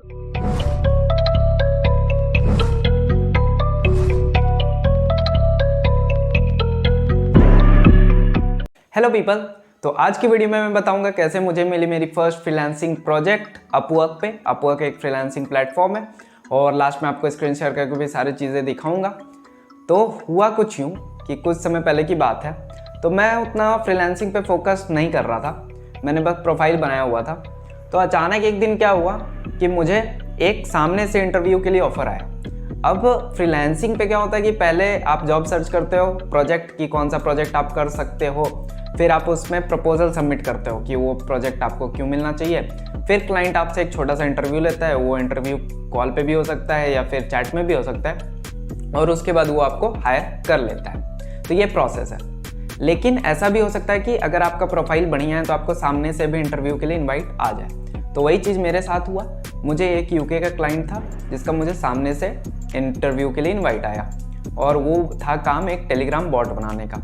Hello people, तो आज की वीडियो में मैं बताऊंगा कैसे मुझे मिली मेरी फर्स्ट फ्रीलांसिंग प्रोजेक्ट अपवर्क पे। अपवर्क एक फ्रीलांसिंग प्लेटफॉर्म है और लास्ट में आपको स्क्रीन शेयर करके भी सारी चीज़ें दिखाऊंगा। तो हुआ कुछ यूँ कि कुछ समय पहले की बात है, तो मैं उतना फ्रीलांसिंग पे फोकस नहीं कर रहा था, मैंने बस प्रोफाइल बनाया हुआ था। तो अचानक एक दिन क्या हुआ कि मुझे एक सामने से इंटरव्यू के लिए ऑफ़र आया। अब फ्रीलांसिंग पे क्या होता है कि पहले आप जॉब सर्च करते हो प्रोजेक्ट की, कौन सा प्रोजेक्ट आप कर सकते हो, फिर आप उसमें प्रपोजल सबमिट करते हो कि वो प्रोजेक्ट आपको क्यों मिलना चाहिए। फिर क्लाइंट आपसे एक छोटा सा इंटरव्यू लेता है, वो इंटरव्यू कॉल पे भी हो सकता है या फिर चैट में भी हो सकता है, और उसके बाद वो आपको हायर कर लेता है। तो ये प्रोसेस है। लेकिन ऐसा भी हो सकता है कि अगर आपका प्रोफाइल बढ़िया है तो आपको सामने से भी इंटरव्यू के लिए इन्वाइट आ जाए। तो वही चीज़ मेरे साथ हुआ। मुझे एक यूके का क्लाइंट था जिसका मुझे सामने से इंटरव्यू के लिए इन्वाइट आया, और वो था काम एक टेलीग्राम बॉट बनाने का।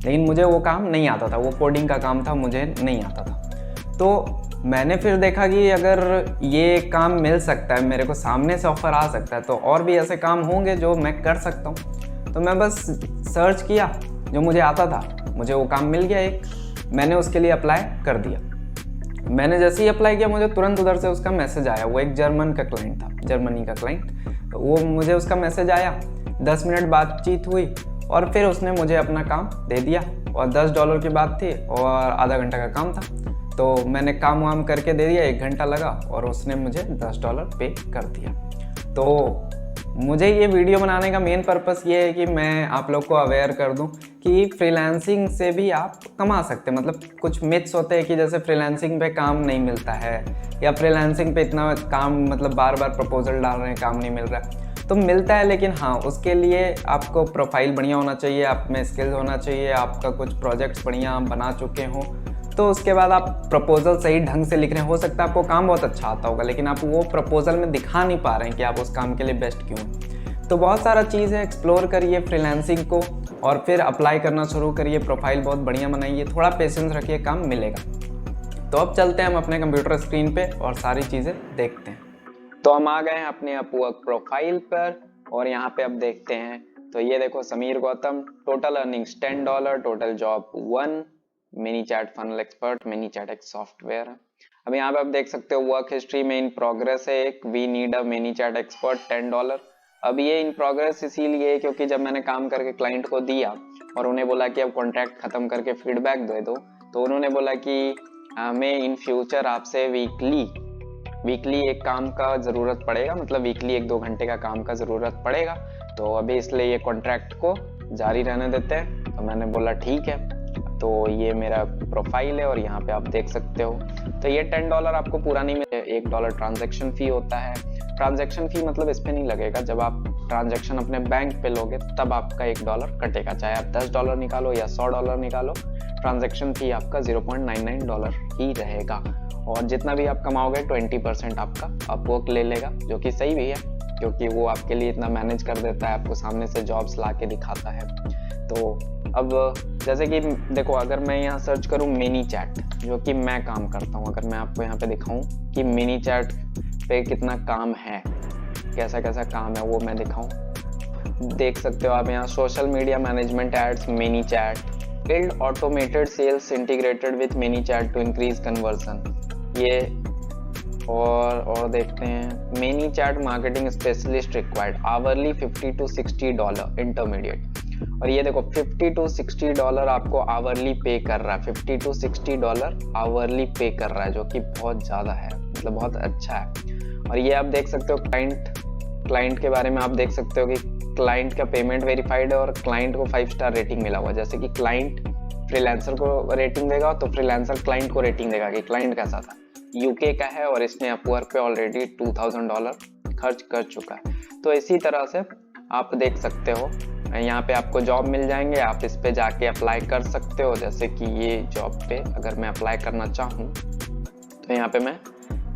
लेकिन मुझे वो काम नहीं आता था, वो कोडिंग का काम था, मुझे नहीं आता था। तो मैंने फिर देखा कि अगर ये काम मिल सकता है, मेरे को सामने से ऑफ़र आ सकता है, तो और भी ऐसे काम होंगे जो मैं कर सकता हूँ। तो मैं बस सर्च किया, जो मुझे आता था, मुझे वो काम मिल गया एक, मैंने उसके लिए अप्लाई कर दिया। मैंने जैसे ही अप्लाई किया मुझे तुरंत उधर से उसका मैसेज आया। वो एक जर्मन का क्लाइंट था, जर्मनी का क्लाइंट। तो वो मुझे उसका मैसेज आया, 10 मिनट बातचीत हुई और फिर उसने मुझे अपना काम दे दिया। और $10 की बात थी और आधा घंटा का काम था। तो मैंने काम वाम करके दे दिया, 1 घंटा लगा और उसने मुझे $10 पे कर दिया। तो मुझे ये वीडियो बनाने का मेन पर्पस ये है कि मैं आप लोग को अवेयर कर दूं कि फ्रीलांसिंग से भी आप कमा सकते हैं। मतलब कुछ मिथ्स होते हैं कि जैसे फ्रीलांसिंग पे काम नहीं मिलता है, या फ्रीलांसिंग पे इतना काम, मतलब बार बार प्रपोजल डाल रहे हैं, काम नहीं मिल रहा है। तो मिलता है, लेकिन हाँ, उसके लिए आपको प्रोफाइल बढ़िया होना चाहिए, आप में स्किल्स होना चाहिए, आपका कुछ प्रोजेक्ट्स बढ़िया आप बना चुके हों, तो उसके बाद आप प्रपोजल सही ढंग से लिख रहे हैं। हो सकता है आपको काम बहुत अच्छा आता होगा, लेकिन आप वो प्रपोजल में दिखा नहीं पा रहे हैं कि आप उस काम के लिए बेस्ट क्यों हैं। तो बहुत सारा चीज़ है, एक्सप्लोर करिए फ्रीलांसिंग को और फिर अप्लाई करना शुरू करिए, प्रोफाइल बहुत बढ़िया बनाइए, थोड़ा पेशेंस रखिए, काम मिलेगा। तो अब चलते हैं हम अपने कंप्यूटर स्क्रीन पे और सारी चीज़ें देखते हैं। तो हम आ गए हैं अपने अपवर्क प्रोफाइल पर और यहाँ पे अब देखते हैं। तो ये देखो, Sameer Gautam, total earnings $10, total job 1, mini chat funnel expert, mini chat एक सॉफ्टवेयर है। अब यहाँ पे आप देख सकते हो वर्क हिस्ट्री में इन प्रोग्रेस है एक, we need a mini chat expert $10। अब ये इन प्रोग्रेस इसीलिए क्योंकि जब मैंने काम करके क्लाइंट को दिया और उन्हें बोला कि अब कॉन्ट्रैक्ट खत्म करके फीडबैक दे दो, तो उन्होंने बोला कि हमें इन फ्यूचर आपसे वीकली एक काम का ज़रूरत पड़ेगा, मतलब वीकली 1-2 घंटे का काम का ज़रूरत पड़ेगा। तो अभी इसलिए ये कॉन्ट्रैक्ट को जारी रहने देते हैं। तो मैंने बोला ठीक है। तो ये मेरा प्रोफाइल है और यहाँ पे आप देख सकते हो। तो ये $10 आपको पूरा नहीं मिले, $1 ट्रांजैक्शन फ़ी होता है। ट्रांजैक्शन फ़ी मतलब इस पे नहीं लगेगा, जब आप ट्रांजैक्शन अपने बैंक पे लोगे तब आपका $1 कटेगा, चाहे आप $10 निकालो या $100 निकालो, ट्रांजैक्शन फ़ी आपका $0.99 ही रहेगा। और जितना भी आप कमाओगे 20% आपका अपवर्क ले लेगा, जो कि सही भी है क्योंकि वो आपके लिए इतना मैनेज कर देता है, आपको सामने से जॉब्स ला के दिखाता है। तो अब जैसे कि देखो, अगर मैं यहाँ सर्च करूँ मिनी चैट, जो कि मैं काम करता हूँ, अगर मैं आपको यहाँ पे दिखाऊँ कि मिनी चैट पे कितना काम है, कैसा कैसा काम है, वो मैं दिखाऊँ, देख सकते हो आप यहाँ। Social media management ads mini chat, build automated sales integrated with ManyChat to increase conversion। ये और देखते हैं, ManyChat marketing specialist required, hourly $50 to $60 intermediate. और ये देखो $50 to $60 आपको आवरली पे कर रहा है, $50 to $60 आवरली पे कर रहा है, जो कि बहुत ज़्यादा है, मतलब बहुत अच्छा है। और ये आप देख सकते हो क्लाइंट के बारे में आप देख सकते हो कि क्लाइंट का पेमेंट वेरीफाइड है और क्लाइंट को 5 स्टार रेटिंग मिला हुआ है। जैसे कि क्लाइंट फ्रीलांसर को रेटिंग देगा तो फ्रीलांसर क्लाइंट को रेटिंग देगा कि क्लाइंट कैसा था। यूके का है और इसने अपवर्क पे ऑलरेडी $2000 खर्च कर चुका है। तो इसी तरह से आप देख सकते हो, यहाँ पे आपको जॉब मिल जाएंगे, आप इस पे जाके अप्लाई कर सकते हो। जैसे कि ये जॉब पे अगर मैं अप्लाई करना चाहूँ तो यहाँ पे मैं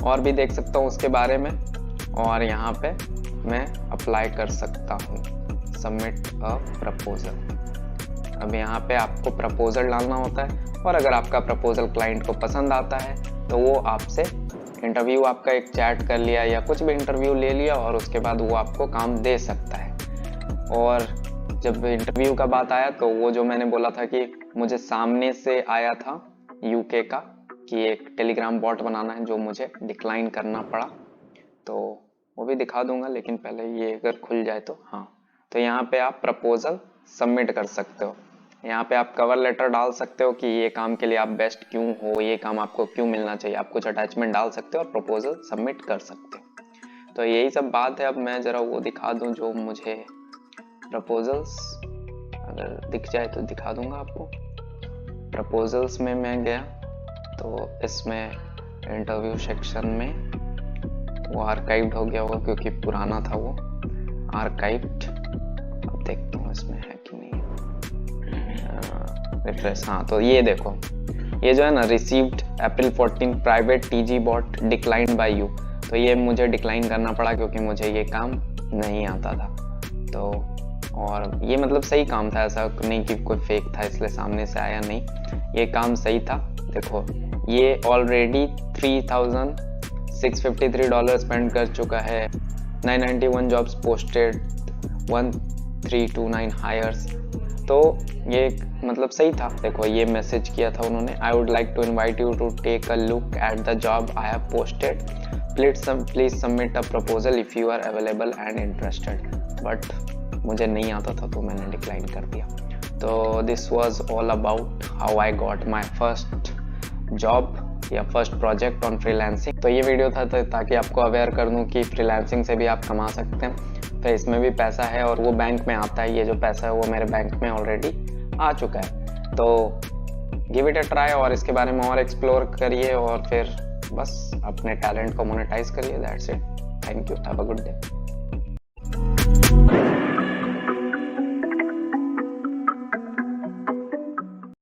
और भी देख सकता हूँ उसके बारे में, और यहाँ पे मैं अप्लाई कर सकता हूँ सबमिट अ प्रपोजल। अब यहाँ पे आपको प्रपोजल डालना होता है और अगर आपका प्रपोजल क्लाइंट को पसंद आता है तो वो आपसे इंटरव्यू आपका एक चैट कर लिया या कुछ भी इंटरव्यू ले लिया और उसके बाद वो आपको काम दे सकता है। और जब इंटरव्यू का बात आया तो वो जो मैंने बोला था कि मुझे सामने से आया था यूके का कि एक टेलीग्राम बॉट बनाना है, जो मुझे डिक्लाइन करना पड़ा, तो वो भी दिखा दूंगा, लेकिन पहले ये अगर खुल जाए तो हाँ। तो यहाँ पे आप प्रपोजल सबमिट कर सकते हो, यहाँ पे आप कवर लेटर डाल सकते हो कि ये काम के लिए आप बेस्ट क्यों हो, ये काम आपको क्यों मिलना चाहिए, आप कुछ अटैचमेंट डाल सकते हो और प्रपोजल सबमिट कर सकते हो। तो यही सब बात है। अब मैं ज़रा वो दिखा दूँ जो मुझे प्रपोजल्स, अगर दिख जाए तो दिखा दूंगा आपको। प्रपोजल्स में मैं गया तो इसमें इंटरव्यू सेक्शन में वो आर्काइव्ड हो गया होगा क्योंकि पुराना था वो आर्काइव्ड। अब देखता हूँ इसमें है कि नहीं। रिफ्रेश, हाँ, तो ये देखो, ये जो है ना, received April 14 private TG bot declined by you. तो ये मुझे डिक्लाइन करना पड़ा क्योंकि मुझे ये काम नहीं आता था। तो और ये मतलब सही काम था, ऐसा नहीं कि कोई फेक था इसलिए सामने से आया, नहीं, ये काम सही था। देखो ये ऑलरेडी $3,653 स्पेंड कर चुका है, 991 जॉब्स पोस्टेड, 1329 हायर्स। तो ये मतलब सही था। देखो ये मैसेज किया था उन्होंने, I would like to invite you to take a look at the job I have posted, please submit a proposal if you are available and interested. But मुझे नहीं आता था तो मैंने डिक्लाइन कर दिया। तो this was all about how I got my first job या फर्स्ट प्रोजेक्ट ऑन फ्रीलांसिंग। तो ये वीडियो था ताकि आपको अवेयर कर दूं कि फ्रीलांसिंग से भी आप कमा सकते हैं, तो इसमें भी पैसा है और वो बैंक में आता है। ये जो पैसा है वो मेरे बैंक में ऑलरेडी आ चुका है। तो गिव इट अ ट्राई और इसके बारे में और एक्सप्लोर करिए और फिर बस अपने टैलेंट को मोनेटाइज करिए। That's it. Thank you, have a good day.